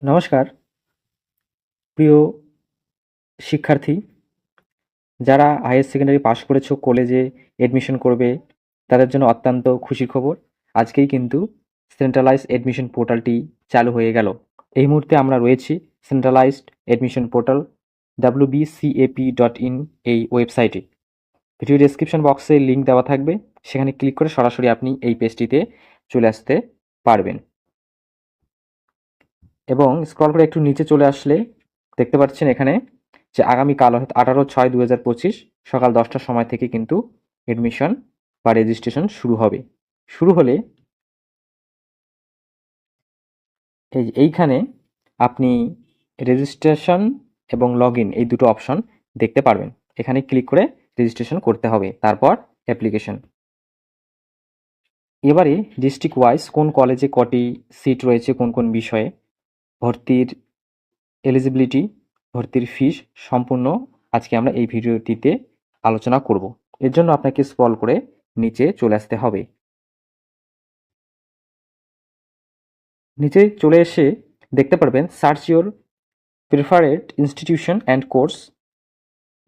নমস্কার প্রিয় শিক্ষার্থী, যারা হায়ার সেকেন্ডারি পাশ করেছো, কলেজে এডমিশন করবে, তাদের জন্য অত্যন্ত খুশির খবর। আজকেই কিন্তু সেন্ট্রালাইজড এডমিশন পোর্টালটি চালু হয়ে গেল। এই মুহূর্তে আমরা রয়েছি সেন্ট্রালাইজড এডমিশন পোর্টাল wbcap.in এই ওয়েবসাইটে। ভিডিও ডেসক্রিপশন বক্সে লিঙ্ক দেওয়া থাকবে, সেখানে ক্লিক করে সরাসরি আপনি এই পেজটিতে চলে আসতে পারবেন। এবং স্ক্রল করে একটু নিচে চলে আসলে দেখতে পাচ্ছেন এখানে যে আগামীকাল অর্থাৎ 18/6/2025 সকাল 10টার সময় থেকে কিন্তু এডমিশন বা রেজিস্ট্রেশন শুরু হবে। শুরু হলে এইখানে আপনি রেজিস্ট্রেশন এবং লগ ইন এই দুটো অপশন দেখতে পারবেন। এখানে ক্লিক করে রেজিস্ট্রেশন করতে হবে, তারপর অ্যাপ্লিকেশন। এবারে ডিস্ট্রিক্ট ওয়াইজ কোন কলেজে কটি সিট রয়েছে, কোন কোন বিষয়ে, ভর্তির এলিজিবিলিটি, ভর্তির ফিস সম্পূর্ণ আজকে আমরা এই ভিডিওটিতে আলোচনা করব। এর জন্য আপনাকে স্ক্রল করে নিচে চলে আসতে হবে। নিচে চলে এসে দেখতে পারবেন search your preferred institution and course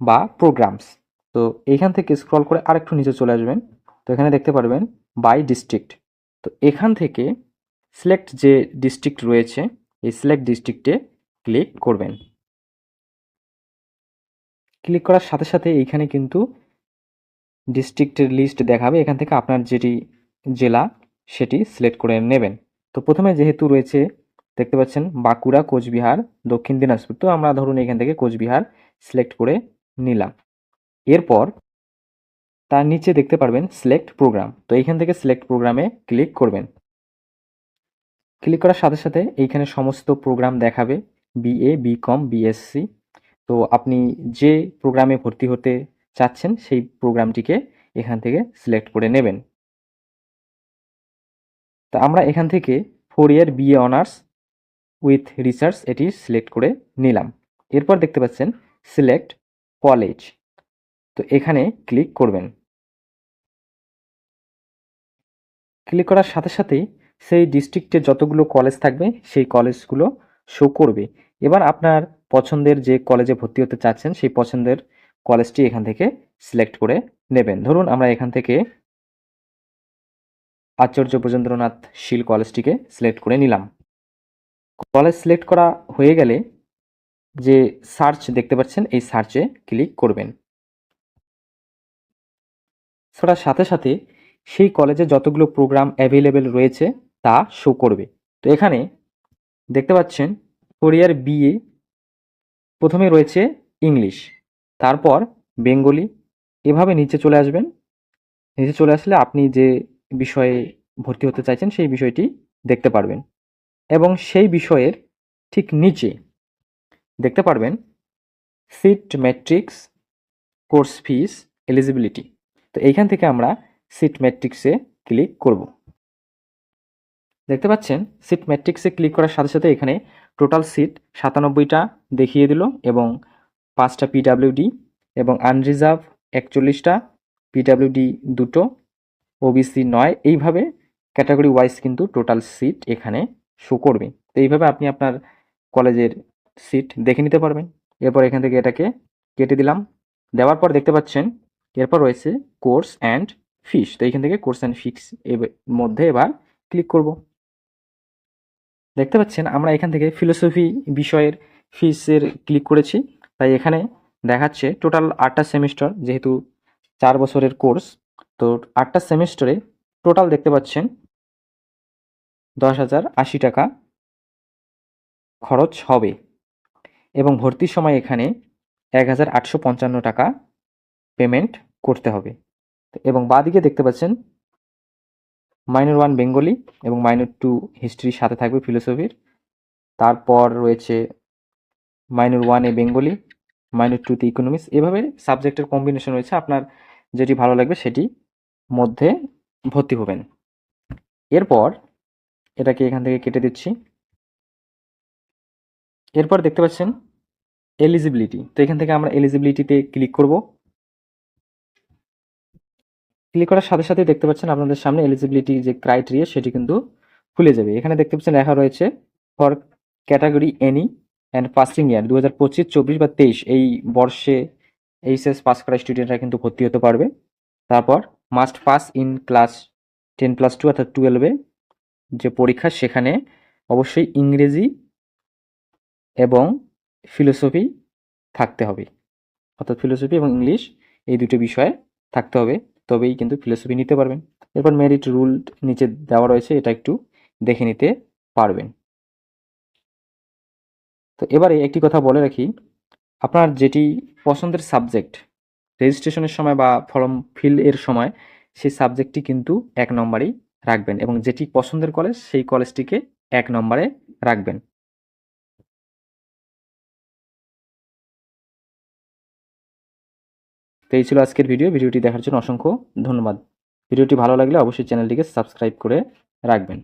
বা প্রোগ্রামস। তো এইখান থেকে স্ক্রল করে আরেকটু নিচে চলে আসবেন। তো এখানে দেখতে পারবেন বাই ডিস্ট্রিক্ট। তো এখান থেকে সিলেক্ট যে ডিস্ট্রিক্ট রয়েছে এই সিলেক্ট ডিস্ট্রিক্টে ক্লিক করবেন। ক্লিক করার সাথে সাথে এইখানে কিন্তু ডিস্ট্রিক্টের লিস্ট দেখাবে। এখান থেকে আপনার যেটি জেলা সেটি সিলেক্ট করে নেবেন। তো প্রথমে যেহেতু রয়েছে দেখতে পাচ্ছেন বাঁকুড়া, কোচবিহার, দক্ষিণ দিনাজপুর, তো আমরা ধরুন এখান থেকে কোচবিহার সিলেক্ট করে নিলাম। এরপর তার নিচে দেখতে পারবেন সিলেক্ট প্রোগ্রাম। তো এইখান থেকে সিলেক্ট প্রোগ্রামে ক্লিক করবেন। ক্লিক করার সাথে সাথে এইখানে সমস্ত প্রোগ্রাম দেখাবে, বিএ, বিকম, বিএসসি। তো আপনি যে প্রোগ্রামে ভর্তি হতে চাচ্ছেন সেই প্রোগ্রামটিকে এখান থেকে সিলেক্ট করে নেবেন। তো আমরা এখান থেকে 4 ইয়ার বিএ অনার্স উইথ রিসার্চ এটি সিলেক্ট করে নিলাম। এরপর দেখতে পাচ্ছেন সিলেক্ট কলেজ। তো এখানে ক্লিক করবেন। ক্লিক করার সাথে সাথেই সেই ডিস্ট্রিক্টে যতগুলো কলেজ থাকবে সেই কলেজগুলো শো করবে। এবার আপনার পছন্দের যে কলেজে ভর্তি হতে চাচ্ছেন সেই পছন্দের কলেজটি এখান থেকে সিলেক্ট করে নেবেন। ধরুন আমরা এখান থেকে আচার্য ব্রজেন্দ্রনাথ শীল কলেজটিকে সিলেক্ট করে নিলাম। কলেজ সিলেক্ট করা হয়ে গেলে যে সার্চ দেখতে পাচ্ছেন এই সার্চে ক্লিক করবেন। সেটার সাথে সাথে সেই কলেজে যতগুলো প্রোগ্রাম অ্যাভেলেবেল রয়েছে তা শো করবে। তো এখানে দেখতে পাচ্ছেন 4 ইয়ার বিএ, প্রথমে রয়েছে ইংলিশ, তারপর বেঙ্গলি, এভাবে নিচে চলে আসবেন। নিচে চলে আসলে আপনি যে বিষয়ে ভর্তি হতে চাইছেন সেই বিষয়টি দেখতে পারবেন এবং সেই বিষয়ের ঠিক নিচে দেখতে পারবেন seat matrix, course fees, eligibility. তো এইখান থেকে আমরা সিট ম্যাট্রিক্সে ক্লিক করব। দেখতে পাচ্ছেন সিট ম্যাট্রিক্সে ক্লিক করার সাথে সাথে এখানে টোটাল সিট 97টা দেখিয়ে দিল এবং 5টা পিডাব্লিউডি এবং আনরিজার্ভ 41টা, পিডাব্লিউডি 2টো, ওবিসি 9, এইভাবে ক্যাটাগরি ওয়াইজ কিন্তু টোটাল সিট এখানে শো করবে। তো এইভাবে আপনি আপনার কলেজের সিট দেখে নিতে পারবেন। এরপর এখান থেকে এটাকে কেটে দিলাম। দেওয়ার পর দেখতে পাচ্ছেন এরপর রয়েছে কোর্স অ্যান্ড ফিস। তো এইখান থেকে কোর্স অ্যান্ড ফিস মধ্যে এবার ক্লিক করব। দেখতে পাচ্ছেন আমরা এখান থেকে ফিলোসফি বিষয়ের ফিসের ক্লিক করেছি, তাই এখানে দেখাচ্ছে টোটাল 8টা সেমিস্টার, যেহেতু 4 বছরের কোর্স। তো 8টা সেমিস্টারে টোটাল দেখতে পাচ্ছেন 10,080 টাকা খরচ হবে এবং ভর্তির সময় এখানে 1,855 টাকা পেমেন্ট করতে হবে। এবং বাঁদিকে দেখতে পাচ্ছেন মাইনর 1 বেঙ্গলি এবং মাইনর 2 হিস্ট্রির সাথে থাকবে ফিলোসফির। তারপর রয়েছে মাইনর 1 এ বেঙ্গলি, মাইনর 2 তে ইকোনমিক্স, এভাবে সাবজেক্টের কম্বিনেশন রয়েছে। আপনার যেটি ভালো লাগবে সেটি মধ্যে ভর্তি হবেন। এরপর এটাকে এখান থেকে কেটে দিচ্ছি। এরপর দেখতে পাচ্ছেন এলিজিবিলিটি। তো এখান থেকে আমরা এলিজিবিলিটিতে ক্লিক করব। ক্লিক করার সাথে সাথে দেখতে পাচ্ছেন আপনাদের সামনে এলিজিবিলিটি যে ক্রাইটেরিয়া সেটি কিন্তু খুলে যাবে। এখানে দেখতে পাচ্ছেন লেখা রয়েছে for category any and passing ইয়ার 2025, 24 বা 23 এই বর্ষে এইচএস পাস করা স্টুডেন্টরা কিন্তু ভর্তি হতে পারবে। তারপর মাস্ট পাস ইন ক্লাস 10+2 অর্থাৎ 12-এ যে পরীক্ষা সেখানে অবশ্যই ইংরেজি এবং ফিলোসফি থাকতে হবে, অর্থাৎ ফিলোসফি এবং ইংলিশ এই দুটো বিষয়ে থাকতে হবে, তবেই কিন্তু ফিলোসফি নিতে পারবেন। এরপর মেরিট রুল নিচে দেওয়া রয়েছে, এটা একটু দেখে নিতে পারবেন। তো এবারে একটি কথা বলে রাখি, আপনার যেটি পছন্দের সাবজেক্ট রেজিস্ট্রেশনের সময় বা ফর্ম ফিল এর সময় সেই সাবজেক্টটি কিন্তু 1 নম্বরেই রাখবেন এবং যেটি পছন্দের কলেজ সেই কলেজটিকে 1 নম্বরে রাখবেন। তো এই ছিল আজকের ভিডিও। ভিডিওটি দেখার জন্য অসংখ্য ধন্যবাদ। ভিডিওটি ভালো লাগলে অবশ্যই চ্যানেলটিকে সাবস্ক্রাইব করে রাখবেন।